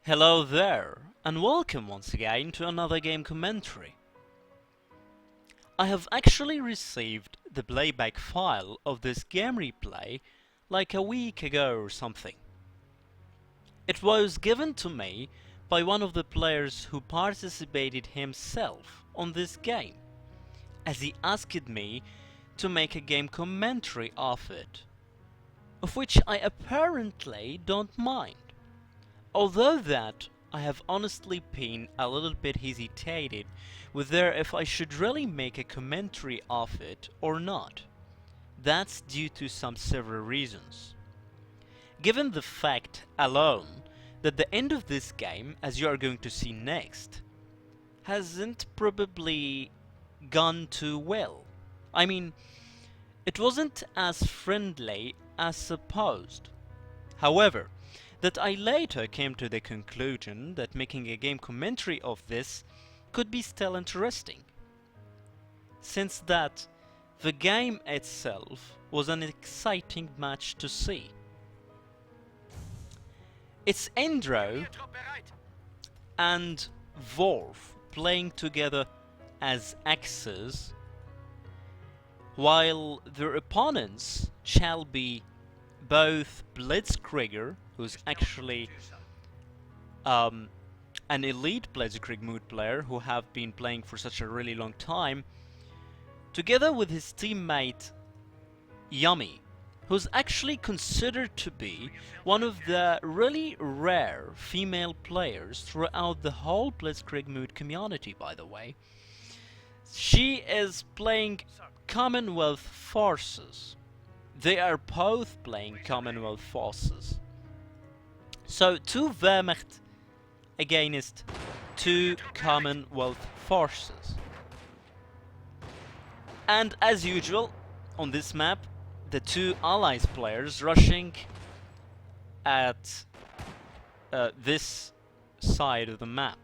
Hello there, and welcome once again to another game commentary. I have actually received the playback file of this game replay like a week ago or something. It was given to me by one of the players who participated himself on this game, as he asked me to make a game commentary of it, of which I apparently don't mind. Although that, I have honestly been a little bit hesitated whether if I should really make a commentary of it or not. That's due to some several reasons. Given the fact alone that the end of this game, as you are going to see next, hasn't probably gone too well. I mean, it wasn't as friendly as supposed. However, that I later came to the conclusion that making a game commentary of this could be still interesting, since that the game itself was an exciting match to see. It's Endro and Worf playing together as axes, while their opponents shall be both Blitzkrieger, who's actually an elite Blitzkrieg mood player who have been playing for such a really long time, together with his teammate Yummy, who's actually considered to be one of the really rare female players throughout the whole Blitzkrieg mood community, by the way. She is playing Commonwealth Forces. They are both playing Commonwealth Forces. So, two Wehrmacht against two Commonwealth Forces. And as usual, on this map, the two Allies players rushing at this side of the map.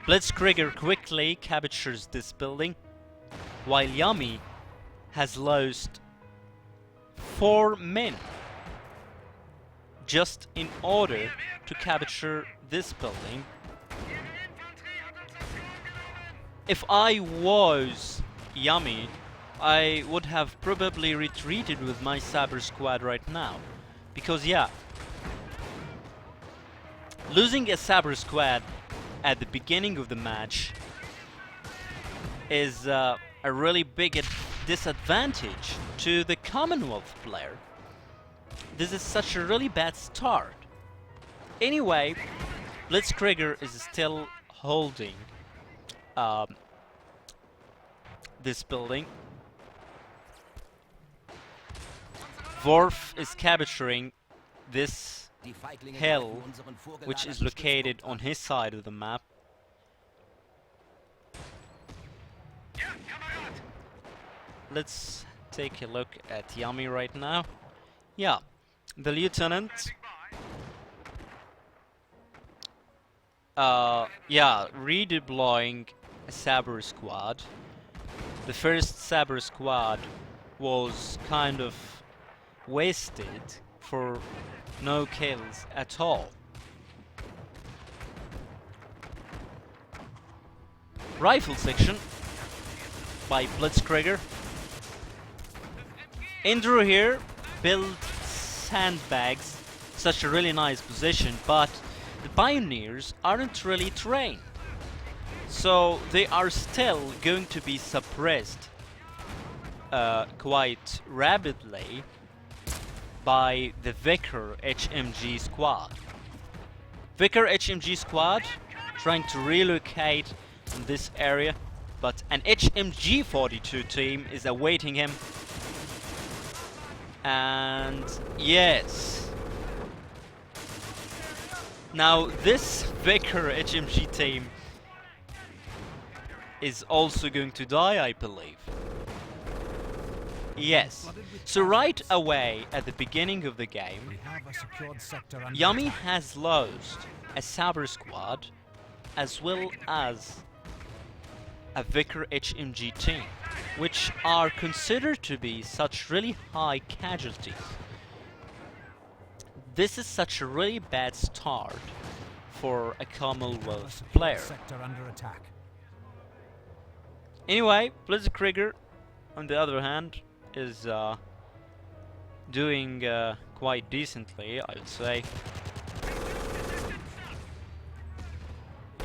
Blitzkrieger quickly captures this building, while Yummy has lost 4 men just in order to capture this building. If I was Yummy, I would have probably retreated with my Saber squad right now, because yeah, losing a Saber squad at the beginning of the match is a really big disadvantage to the Commonwealth player. This is such a really bad start. Anyway, Blitzkrieger is still holding this building. Worf is capturing this hill, which is located on his side of the map. Let's take a look at Yummy right now. Yeah, the lieutenant. Redeploying a Saber squad. The first Saber squad was kind of wasted for no kills at all. Rifle section by Blitzkrieger. Andrew here built sandbags, such a really nice position, but the pioneers aren't really trained, so they are still going to be suppressed quite rapidly by the Vicar HMG squad. Vicar HMG squad trying to relocate in this area, but an HMG 42 team is awaiting him. And yes, now this Vicar HMG team is also going to die, I believe. Yes, so right away at the beginning of the game, Yummy has lost a Saber squad as well as a Vicar HMG team, which are considered to be such really high casualties. this is such a really bad start for a Commonwealth player. Anyway, Blitzkrieg, on the other hand, is doing quite decently, I would say.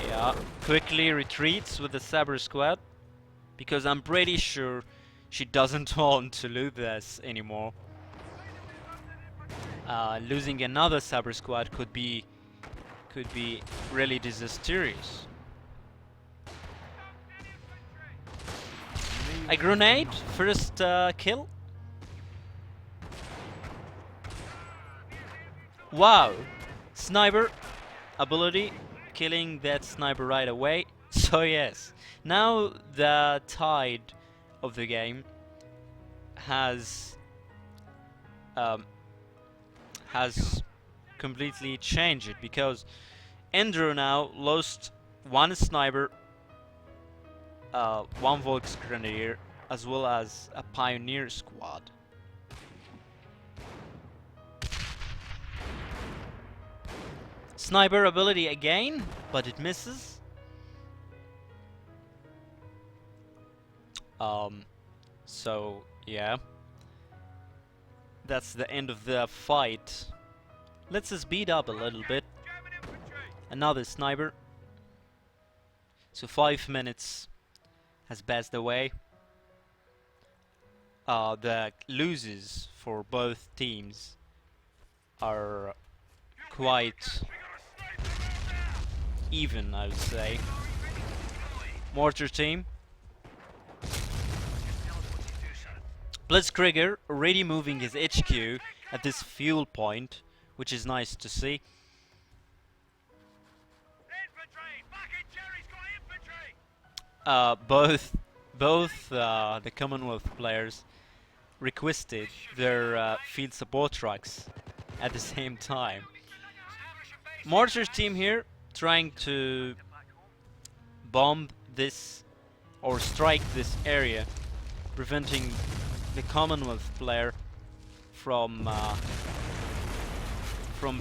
Yeah, quickly retreats with the Saber squad, because I'm pretty sure she doesn't want to lose this anymore. Losing another Saber squad could be really disastrous. A grenade, first kill. Wow, sniper ability, killing that sniper right away. So yes, now the tide of the game has completely changed it, because Endro now lost one sniper, one Volks Grenadier, as well as a Pioneer squad. Sniper ability again, but it misses. So yeah, that's the end of the fight. Let's speed up a little bit. Another sniper. So 5 minutes has passed away. The losses for both teams are quite even, I would say. Mortar team. Blitzkrieg already moving his HQ at this fuel point, which is nice to see. Both the Commonwealth players requested their field support trucks at the same time. Mortar team here trying to bomb this or strike this area, preventing the Commonwealth player from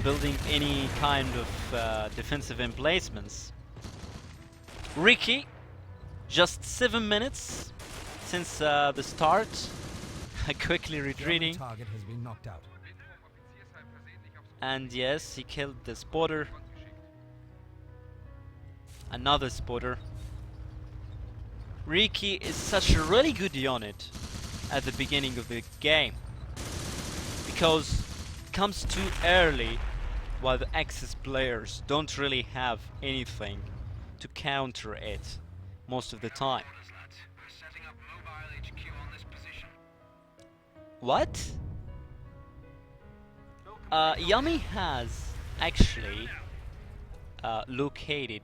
building any kind of defensive emplacements. Ricky, just 7 minutes since the start, quickly retreating. Target has been knocked out. And yes, he killed the spotter. Another spotter. Ricky is such a really good unit at the beginning of the game, because it comes too early while the Axis players don't really have anything to counter it most of the time. What? Yami has actually located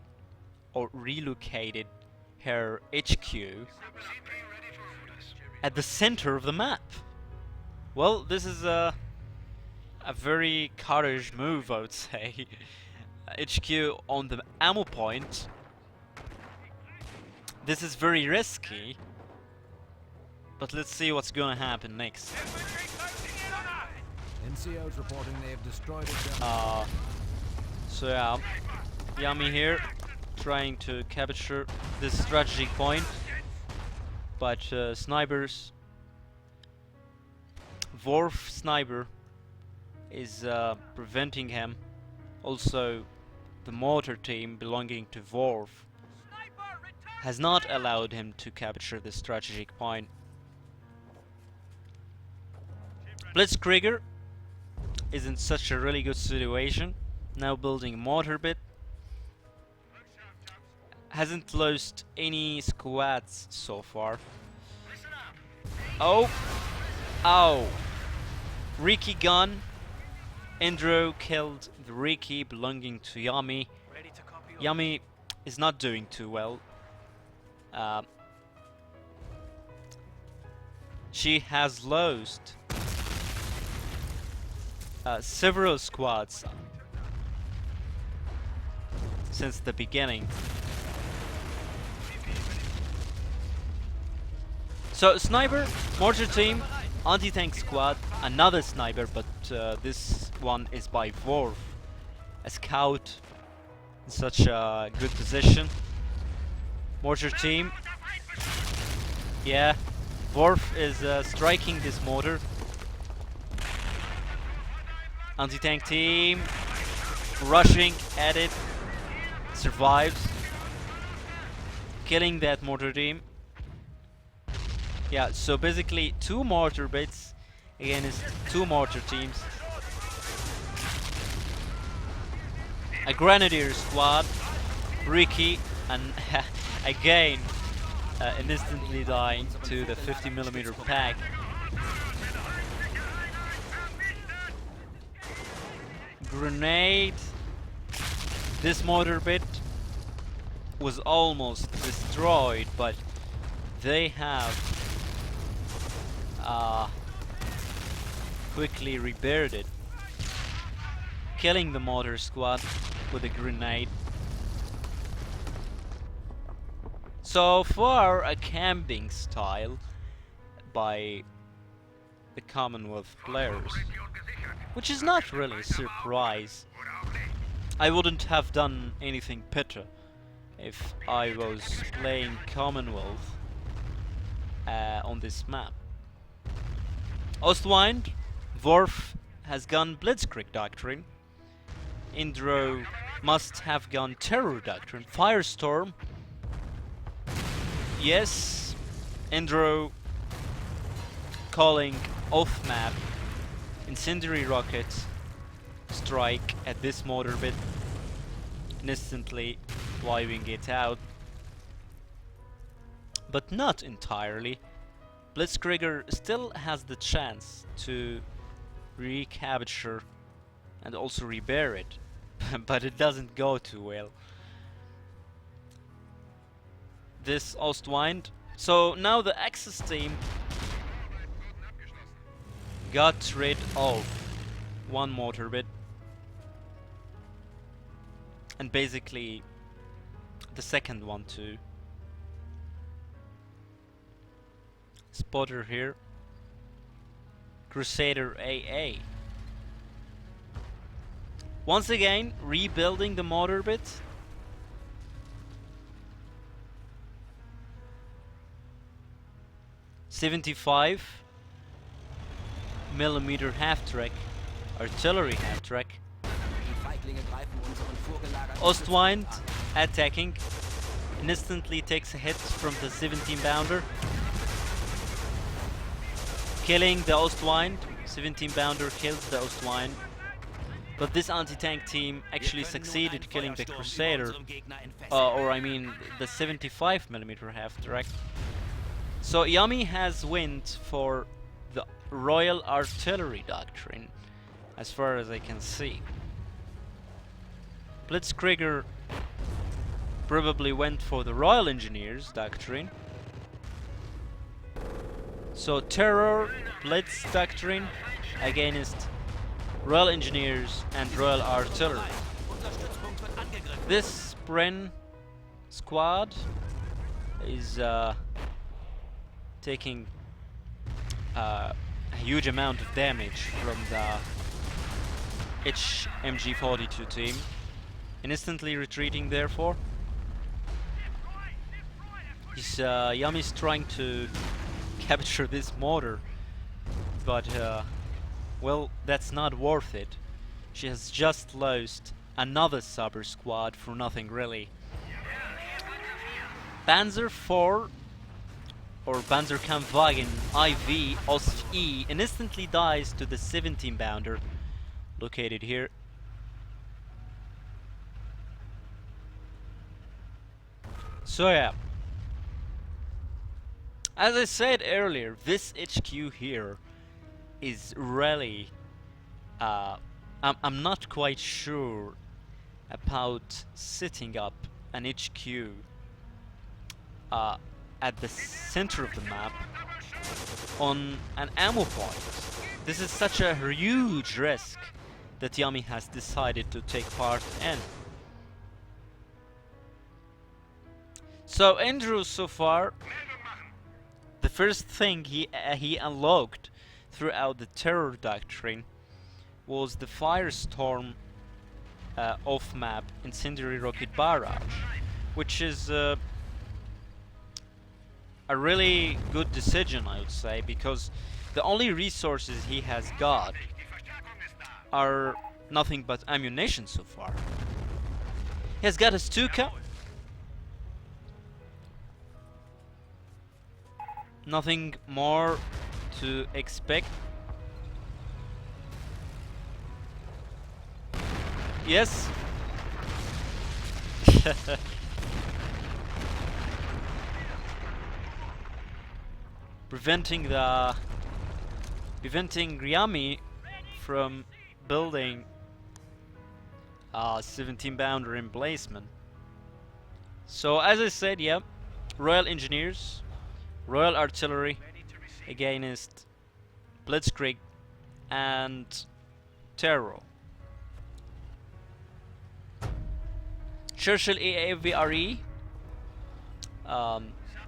or relocated her HQ at the center of the map. Well, this is a very courage move, I would say. HQ on the ammo point. This is very risky, but let's see what's gonna happen next. NCO's reporting they have destroyed it. So yeah, Yami here trying to capture this strategic point, but snipers, Worf sniper is preventing him. Also, the mortar team belonging to Worf has not allowed him to capture the strategic point. Blitzkrieg is in such a really good situation, now building a mortar bit. Hasn't lost any squads so far. Oh! Ow! Ricky gun. Endro killed the Ricky belonging to Yami. Yami is not doing too well. She has lost several squads since the beginning. So sniper, mortar team, anti-tank squad, another sniper, but this one is by Worf, a scout in such a good position. Mortar team. Yeah, Worf is striking this mortar. Anti-tank team rushing at it. Survives. Killing that mortar team. Yeah, so basically 2 mortar bits against 2 mortar teams. A grenadier squad. Ricky and again instantly dying to the 50mm pack. Grenade. This mortar bit was almost destroyed, but they have quickly repaired it, killing the mortar squad with a grenade. So far, a camping style by the Commonwealth players, which is not really a surprise. I wouldn't have done anything better if I was playing Commonwealth on this map. Ostwind, Worf has gone Blitzkrieg doctrine. Indro must have gone Terror doctrine. Firestorm. Yes, Indro calling off map incendiary rocket strike at this mortar bit, instantly wiping it out, but not entirely. Blitzkrieger still has the chance to recapture and also repair it, but it doesn't go too well. This Ostwind. So now the Axis team got rid of 1 mortar bit, and basically the second one too. Spotter here. Crusader AA. Once again, rebuilding the mortar bit. .75 millimeter half-track, artillery half-track. Ostwind attacking, and instantly takes a hit from the 17 pounder, killing the Ostwind. 17 pounder kills the Ostwind, but this anti-tank team actually succeeded killing the Crusader, or I mean the 75mm half-track. So Yami has went for the Royal Artillery doctrine, as far as I can see. Blitzkrieger probably went for the Royal Engineers doctrine. So Terror, Blitz doctrine against Royal Engineers and Royal Artillery. This Bren squad is taking a huge amount of damage from the HMG42 team, and instantly retreating therefore. Yami's trying to capture this mortar, but well, that's not worth it. She has just lost another Saber squad for nothing really. Panzer IV or Panzerkampfwagen IV OST-E and instantly dies to the 17 pounder located here. So yeah, as I said earlier, this HQ here is really I'm not quite sure about setting up an HQ at the center of the map on an ammo point. This is such a huge risk that Yami has decided to take part in. So Andrew, so far, the first thing he unlocked throughout the Terror doctrine was the Firestorm off-map incendiary rocket barrage, which is a really good decision, I would say, because the only resources he has got are nothing but ammunition so far. He has got a Stuka. Nothing more to expect. Yes. Preventing Ryami from building a 17 bounder emplacement. So as I said, yeah, Royal Engineers, Royal Artillery against Blitzkrieg and Terror. Churchill AAVRE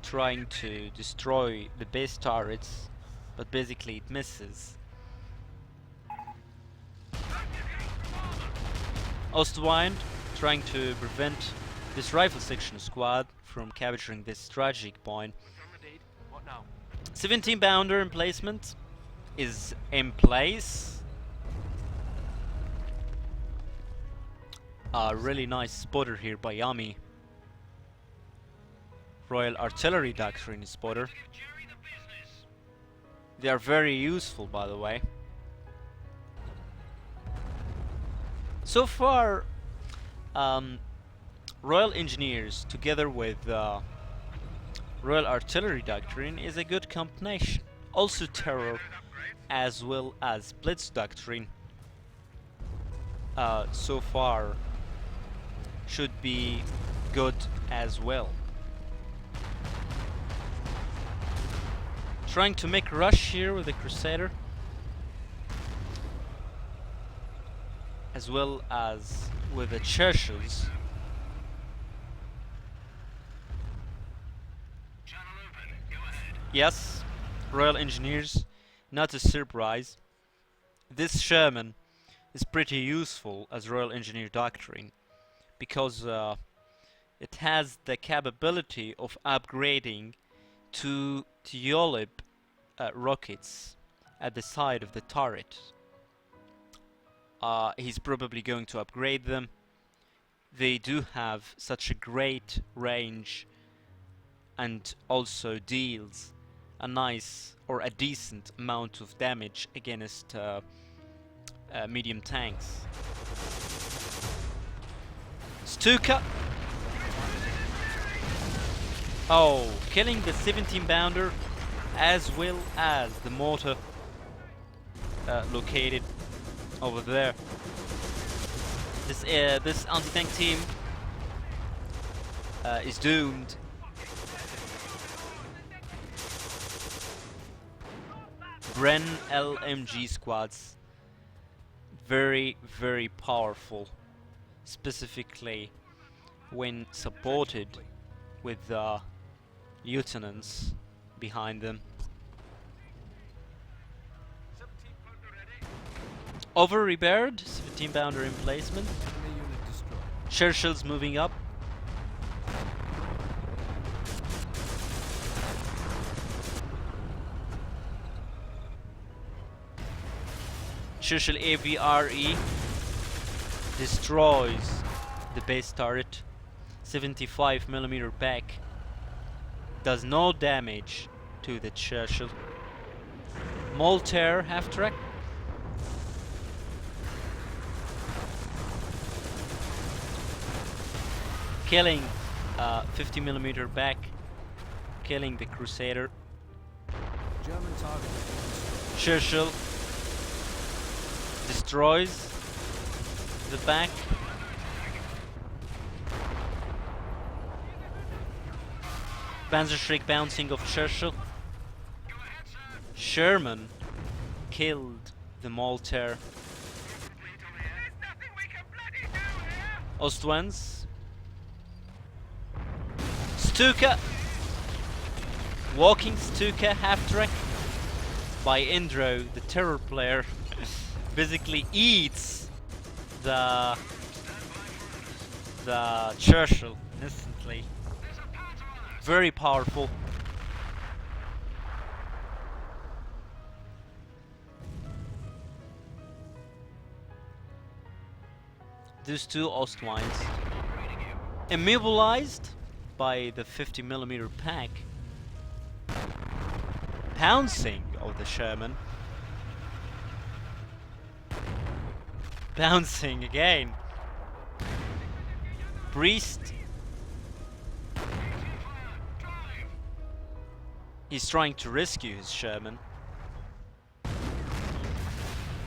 trying to destroy the base turrets, but basically it misses. Ostwind trying to prevent this rifle section squad from capturing this strategic point. 17 bounder emplacement is in place. A really nice spotter here by Yami. Royal Artillery Doctrine spotter. They are very useful, by the way. So far, Royal Engineers together with Royal Artillery Doctrine is a good combination. Also Terror as well as Blitz Doctrine so far should be good as well. Trying to make a rush here with the Crusader, as well as with the Churchills. Yes, Royal Engineers, not a surprise. This Sherman is pretty useful as Royal Engineer Doctrine, because it has the capability of upgrading to Yolib rockets at the side of the turret. He's probably going to upgrade them. They do have such a great range and also deals a nice or a decent amount of damage against medium tanks. Stuka. Oh, killing the 17 bounder as well as the mortar located over there. This anti-tank team is doomed. Bren LMG squads, very powerful, specifically when supported with lieutenants behind them. Over repaired, 17 bounder emplacement. Churchill's moving up. Churchill AVRE destroys the base turret. 75mm back does no damage to the Churchill. Molter half track. Killing 50mm back, killing the Crusader. German target. Churchill destroys the back. Panzerschreck bouncing of Churchill. Sherman killed the Molter. Ostwens. Stuka. Walking Stuka half track by Indro, the terror player. basically eats the Churchill instantly. Very powerful. These two Ostwines immobilized by the 50mm pack. Pouncing of the Sherman. Bouncing again. Priest. He's trying to rescue his Sherman.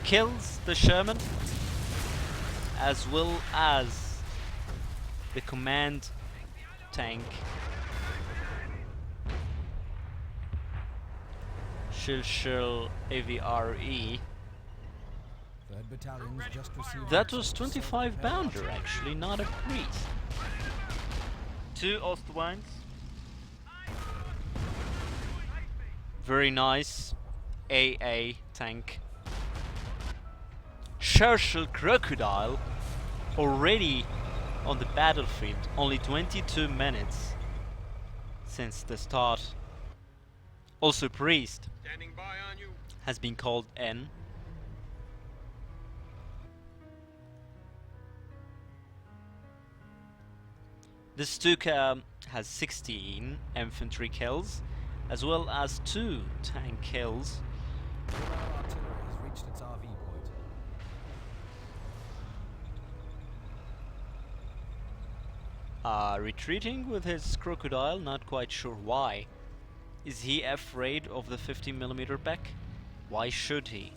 Kills the Sherman, as well as the command tank. Shil AVRE. Third Battalion's just received That was access to 25 self-repair bounder artillery. actually, not a priest. Two Ostwines. Very nice. AA tank. Churchill Crocodile already on the battlefield. Only 22 minutes since the start. Also priest Standing by on you. has been called in. The Stuka has 16 infantry kills, as well as 2 tank kills. Mobile artillery has reached its RV point. Retreating with his crocodile, not quite sure why. Is he afraid of the 50mm back? Why should he?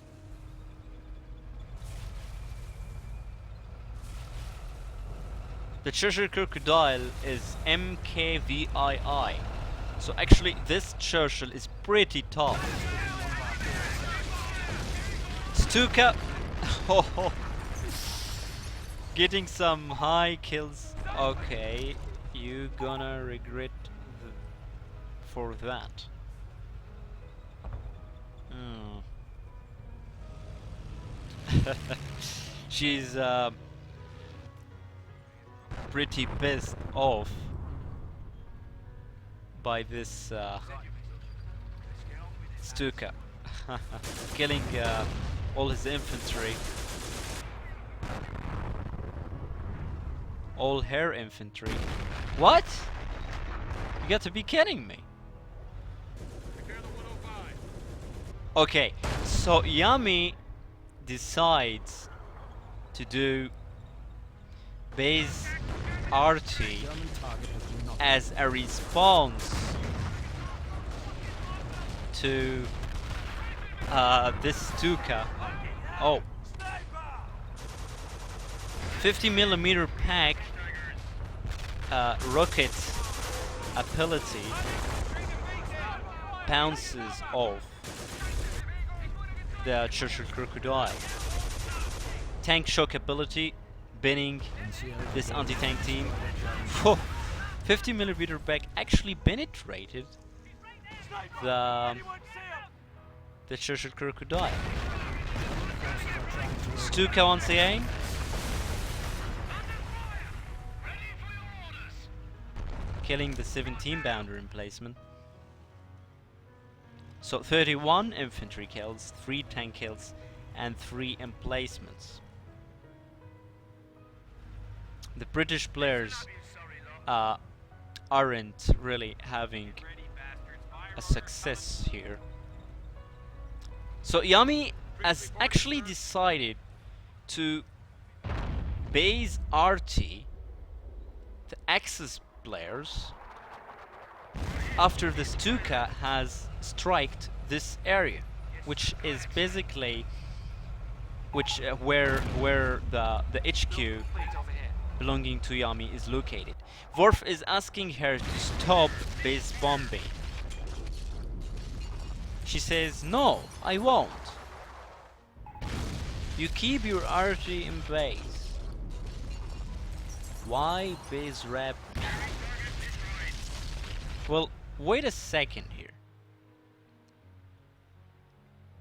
The Cheshire Crocodile is MKVII. So actually this Churchill is pretty tough. Stuka oh, getting some high kills. Okay, you gonna regret for that. She's pretty pissed off by this Stuka. Killing all his infantry. All her infantry. What? You got to be kidding me. Prepare the 105. Okay, so Yami decides to do base RT German target has been knocked as a response to this Stuka. Oh. 50mm pack rocket ability bounces off the Cheshire Crocodile. Tank shock ability binning NCO this deployed. anti-tank team. 50mm back actually penetrated the Cheshire Crocodile. Forces are trying to Stuka once again. Killing the 17 bounder emplacement. So 31 infantry kills, 3 tank kills, and 3 emplacements. The British players aren't really having a success here. So Yami has actually decided to base RT the Axis players after the Stuka has striked this area, which is basically where the HQ belonging to Yami is located. Worf is asking her to stop base bombing. She says, "No, I won't. You keep your RT in base. Why base rep?" Well, wait a second here.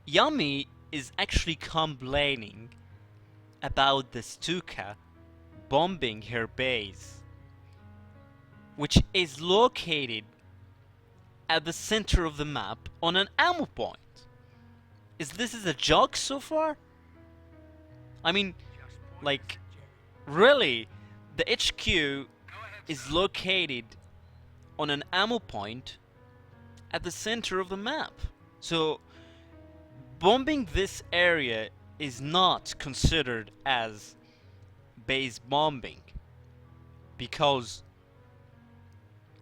Yami is actually complaining about the Stuka bombing her base, which is located at the center of the map on an ammo point. Is this a joke so far? I mean, like, really, the HQ is located on an ammo point at the center of the map. So, bombing this area is not considered as base bombing, because,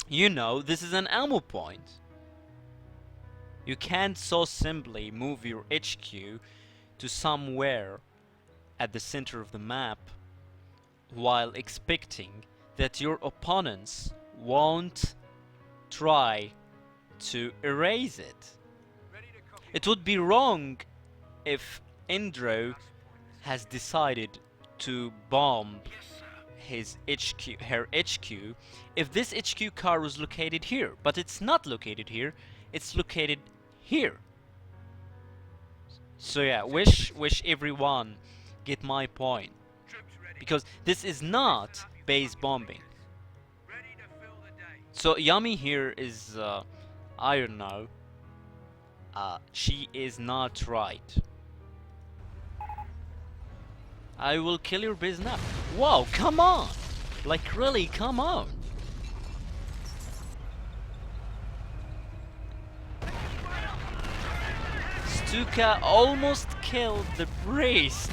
you know, this is an ammo point. You can't so simply move your HQ to somewhere at the center of the map while expecting that your opponents won't try to erase it. It would be wrong if Indro has decided to bomb his HQ, her HQ, if this HQ car was located here, but it's not located here, it's located here. So yeah, wish everyone get my point, because this is not base bombing. So Yami here is I don't know, she is not right. I will kill your base now. Wow, come on! Like, really, come on! Stuka almost killed the priest!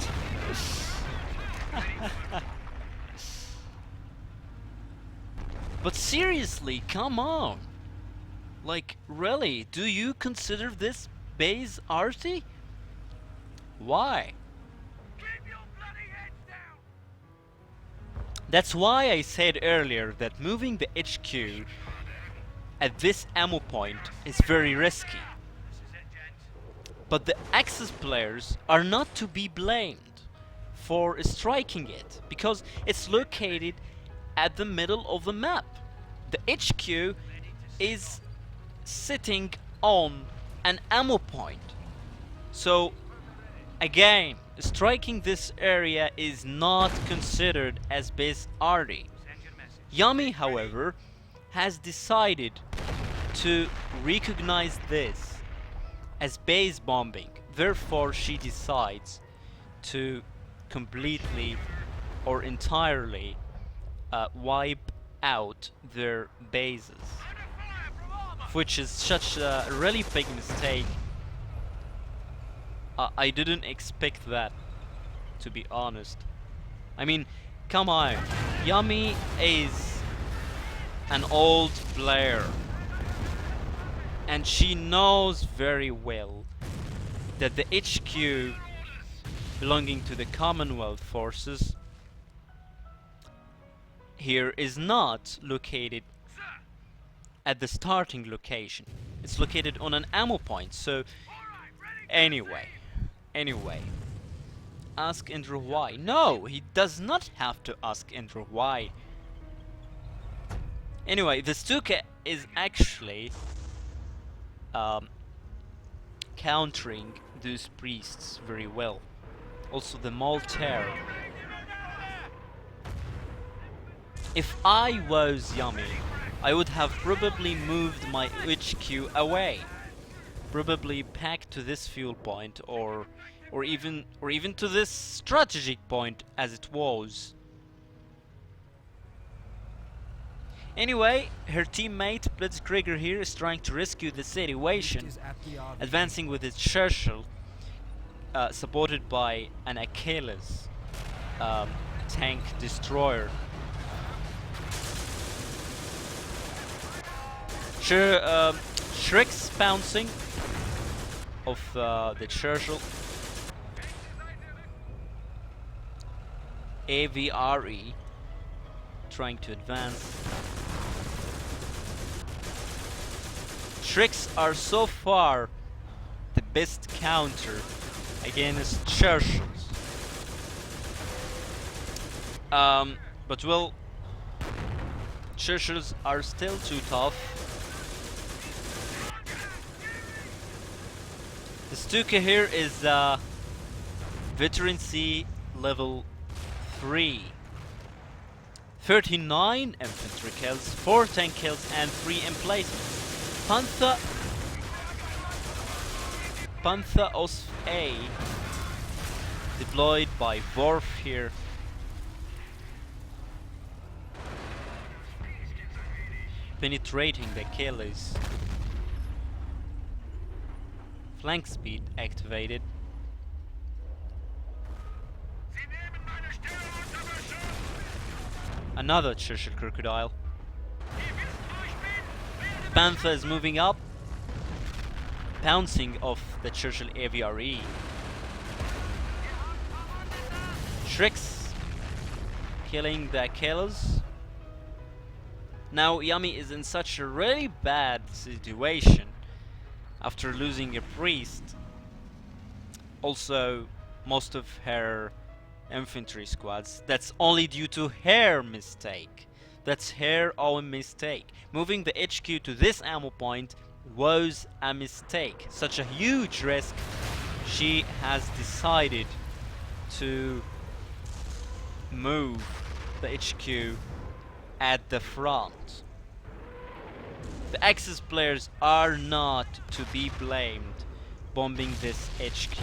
But seriously, come on! Like, really, do you consider this base arty? Why? That's why I said earlier that moving the HQ at this ammo point is very risky. But the Axis players are not to be blamed for striking it, because it's located at the middle of the map. The HQ is sitting on an ammo point. So again, striking this area is not considered as base arty. Yami, however, has decided to recognize this as base bombing. Therefore, she decides to completely or entirely wipe out their bases, which is such a really big mistake. I didn't expect that, to be honest. I mean, come on, Yami is an old player, and she knows very well that the HQ belonging to the Commonwealth forces here is not located at the starting location. It's located on an ammo point. So anyway, ask Indra why. No, he does not have to ask Indra why. Anyway, the Stuka is actually countering those priests very well. Also the Maltair. If I was Yami, I would have probably moved my HQ away. Probably back to this fuel point, or even to this strategic point as it was. Anyway, her teammate Blitzkrieg here is trying to rescue the situation, advancing with his Churchill, supported by an Achilles tank destroyer. Shrek's bouncing of the Churchill. AVRE trying to advance. Shreks are so far the best counter against Churchills. But well, Churchills are still too tough. The Stuka here is Veteran C level 3. 39 infantry kills, 4 tank kills, and 3 emplacements. Panther OS A deployed by Worf here. Penetrating the Achilles. Flank speed activated. Another Churchill Crocodile. Panther is moving up, pouncing off the Churchill AVRE. Shrix killing the Achilles. Now Yami is in such a really bad situation after losing a priest. Also, most of her infantry squads. That's only due to her mistake. That's her own mistake. Moving the HQ to this ammo point was a mistake. Such a huge risk. She has decided to move the HQ at the front. The Axis players are not to be blamed bombing this HQ.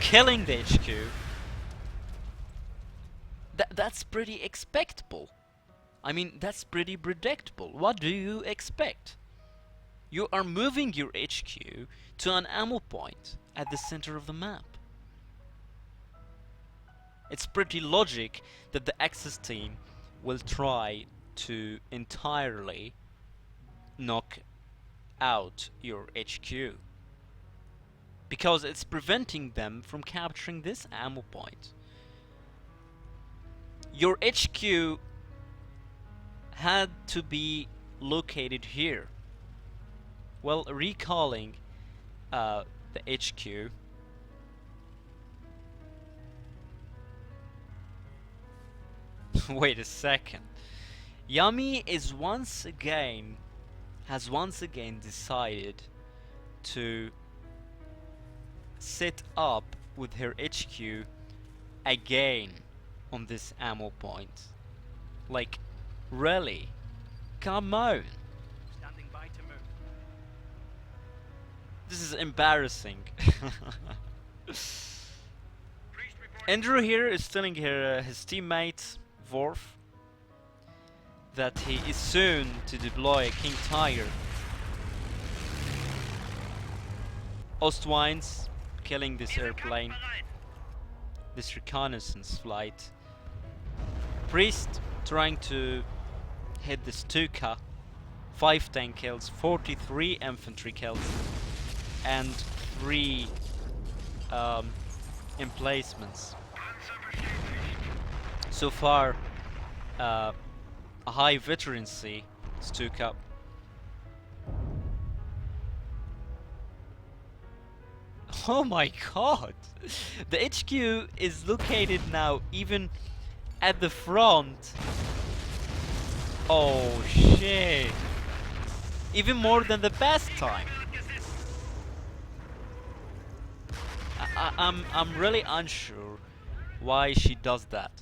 Killing the HQ, that's pretty expectable. I mean, that's pretty predictable. What do you expect? You are moving your HQ to an ammo point at the center of the map. It's pretty logic that the Axis team will try to entirely knock out your HQ, because it's preventing them from capturing this ammo point. Your HQ had to be located here. Well, recalling the HQ, wait a second. Yami is has once again decided to set up with her HQ again on this ammo point. Like, really? Come on. Standing by to move. This is embarrassing. Andrew here is telling his teammate Worf that he is soon to deploy a King Tiger. Ostwines killing this airplane, this reconnaissance flight. Priest trying to hit the Stuka. 5 tank kills, 43 infantry kills, and 3 emplacements. So far, a high veterancy Stuka. Oh my god! The HQ is located now even at the front. Oh shit! Even more than the best time. I'm really unsure why she does that.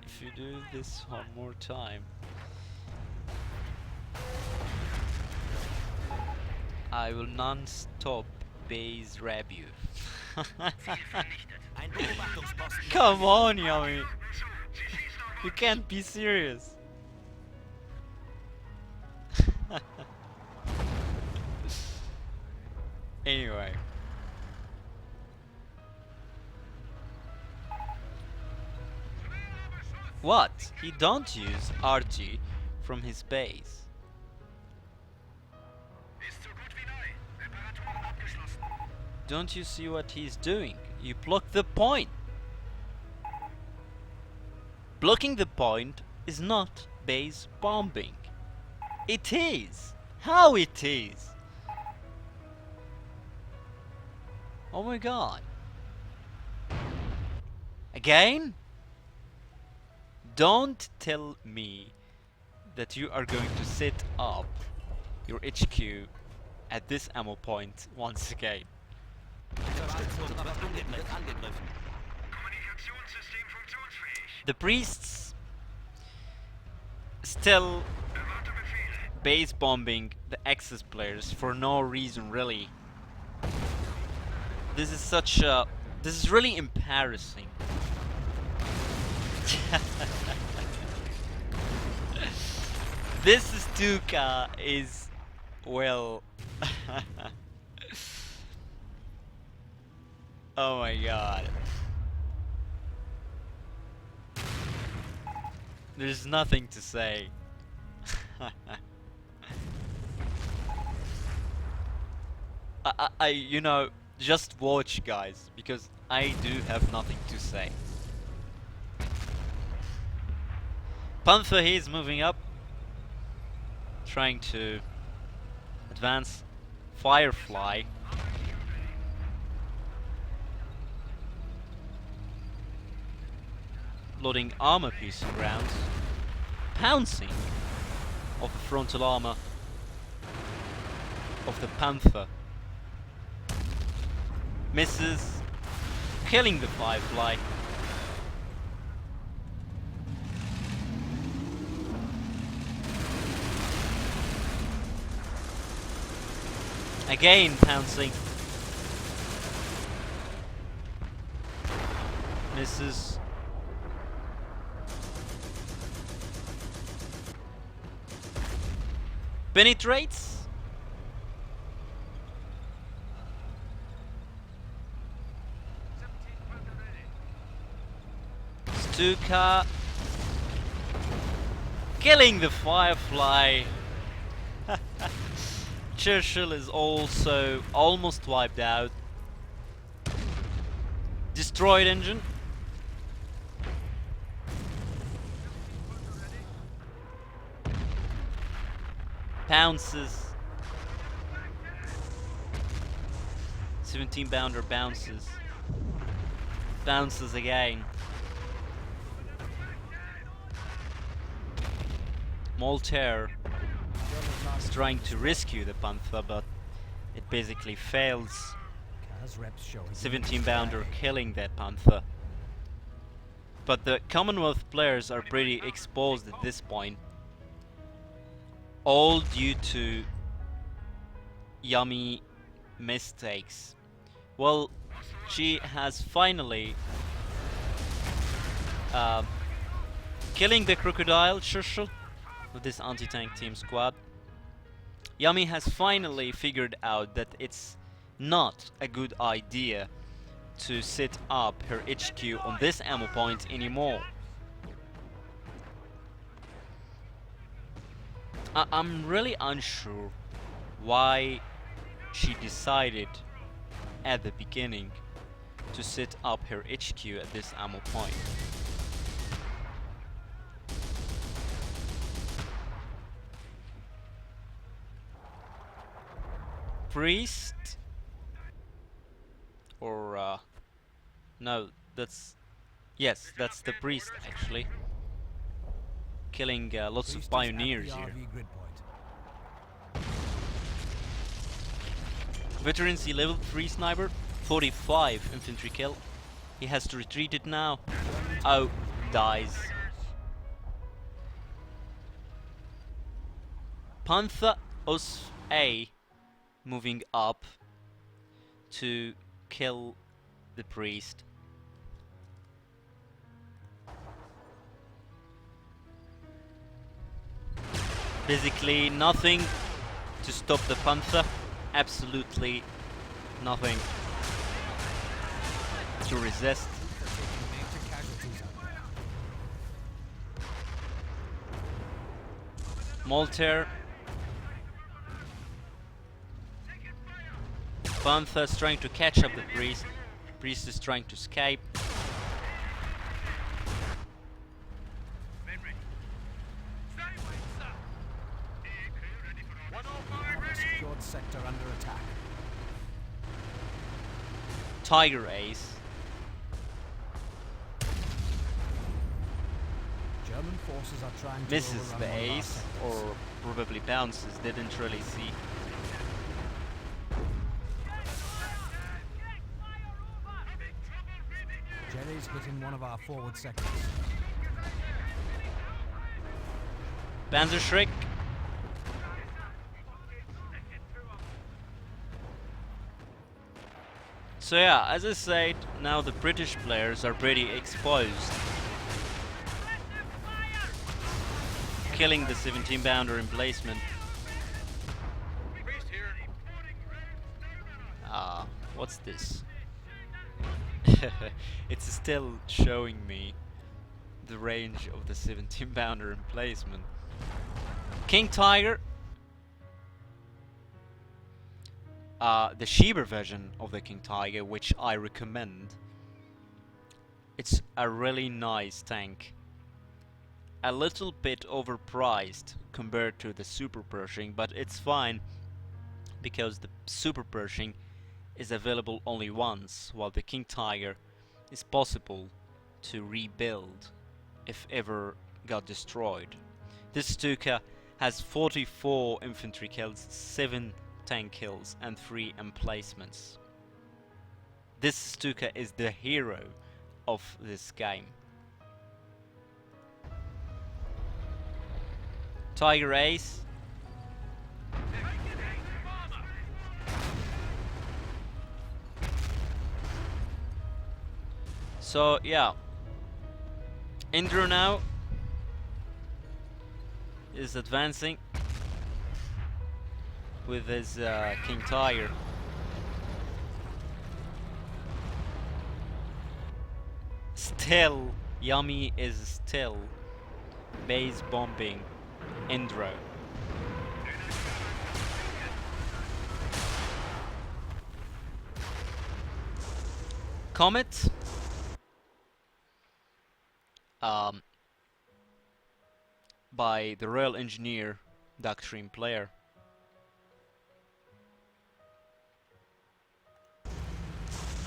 If you do this one more time, I will non-stop base grab you. Come on, Yami. You can't be serious. Anyway. What? He don't use RG from his base. Don't you see what he's doing? You block the point. Blocking the point is not base bombing. It is. How it is? Oh my god. Again? Don't tell me that you are going to set up your HQ at this ammo point once again. The priests still base bombing the Axis players for no reason, really. This is such a... this is really embarrassing. This Stuka is... well... oh my god. There's nothing to say. you know, just watch, guys, because I do have nothing to say. Panther, he is moving up, trying to advance. Firefly. Loading armor piercing rounds. Pouncing of the frontal armor of the Panther. Misses, killing the Firefly. Again pouncing. Misses. Penetrates. Stuka. Killing the Firefly. Churchill is also almost wiped out. Destroyed engine. Bounces. 17 bounder bounces. Bounces again. Moltaire is trying to rescue the Panther, but it basically fails. 17 bounder killing that Panther. But the Commonwealth players are pretty exposed at this point. All due to Yummy mistakes. Well, she has finally killing the crocodile Churchill with this anti-tank team squad. Yummy has finally figured out that it's not a good idea to set up her HQ on this ammo point anymore. I'm really unsure why she decided at the beginning to set up her HQ at this ammo point. Priest, or no, that's, yes, that's the priest actually, killing lots of pioneers here. Veterans, he leveled 3 sniper, 45 infantry kill. He has to retreat it now. Oh, dies. Panther Os A moving up to kill the priest. Basically nothing to stop the Panther. Absolutely nothing to resist. Moltaire. Panther is trying to catch up the priest. Priest is trying to escape. Secured sector under attack. Tiger Ace. German forces are trying to misses overrun the one of our ace, sectors. or probably bounces, didn't really see. Jerry's hitting one of our forward sectors. Panzerschreck. So yeah, as I said, now the British players are pretty exposed. Killing the 17 pounder emplacement. Ah, what's this? It's still showing me the range of the 17 pounder emplacement. King Tiger. The Sheba version of the King Tiger, which I recommend. It's a really nice tank. A little bit overpriced compared to the Super Pershing, but it's fine because the Super Pershing is available only once, while the King Tiger is possible to rebuild if ever got destroyed. This Stuka has 44 infantry kills, 7 tank kills and 3 emplacements. This Stuka is the hero of this game. Tiger Ace. So yeah, Indra now is advancing with his King Tiger. Still, Yami is still base bombing Indra. Comet. By the Royal Engineer Doctrine player.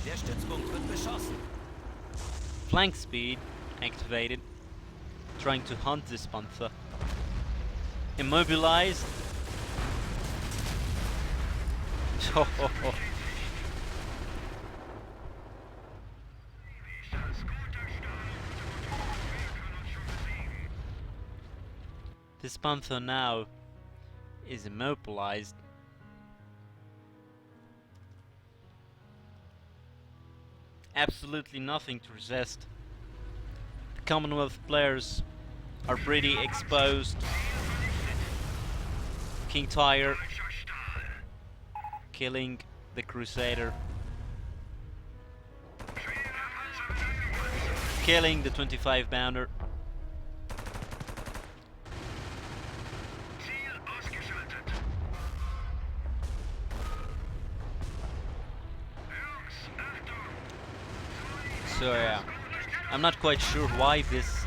Der Stützpunkt wird beschossen. Flank speed activated. Trying to hunt this Panther. Immobilized. This Panther now is immobilized. Absolutely nothing to resist. The Commonwealth players are pretty exposed. King Tiger killing the Crusader. Killing the 25 pounder. So yeah, I'm not quite sure why this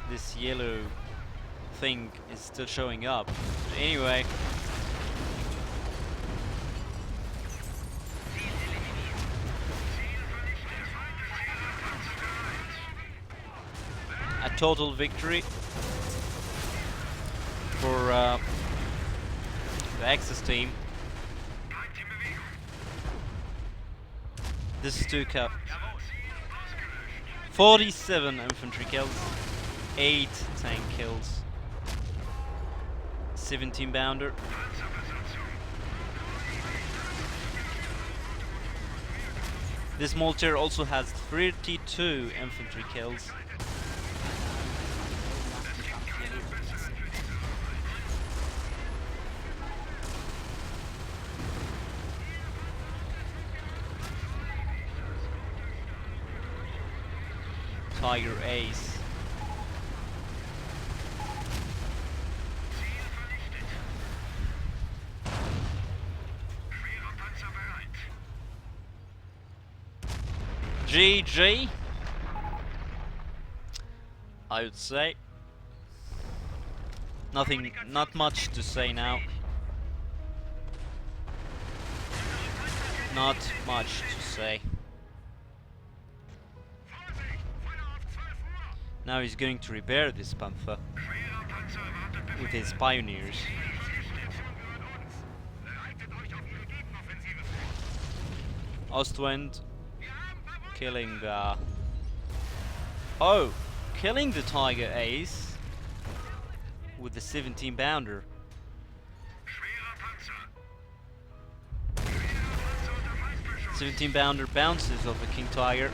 this yellow thing is still showing up. But anyway, a total victory for the Axis team. This Stuka. 47 infantry kills, 8 tank kills, 17 pounder. This Malter also has 32 infantry kills. Tiger Ace. GG, I would say. Not much to say now. Not much to say. Now he's going to repair this Panther with his pioneers. Ostwind killing oh, killing the Tiger Ace with the 17 pounder. 17 pounder bounces off a King Tiger.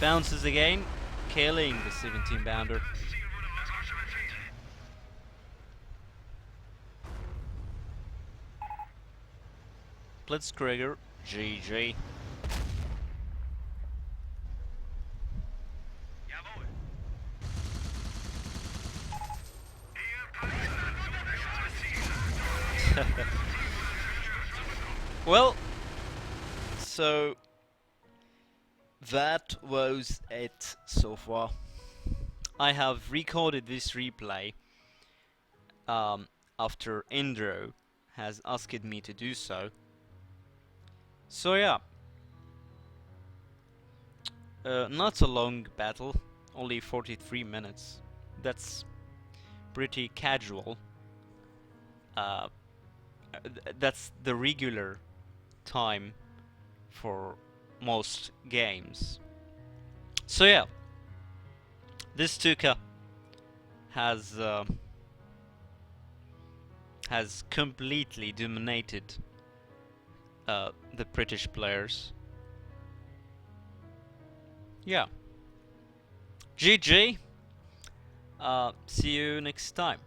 Bounces again, killing the 17 pounder. Blitzkrieg, GG. Well, so that was it so far. I have recorded this replay after Indro has asked me to do so. So yeah, not a long battle, only 43 minutes. That's pretty casual. That's the regular time for most games. So yeah, this Stuka has completely dominated the British players. Yeah. GG. See you next time.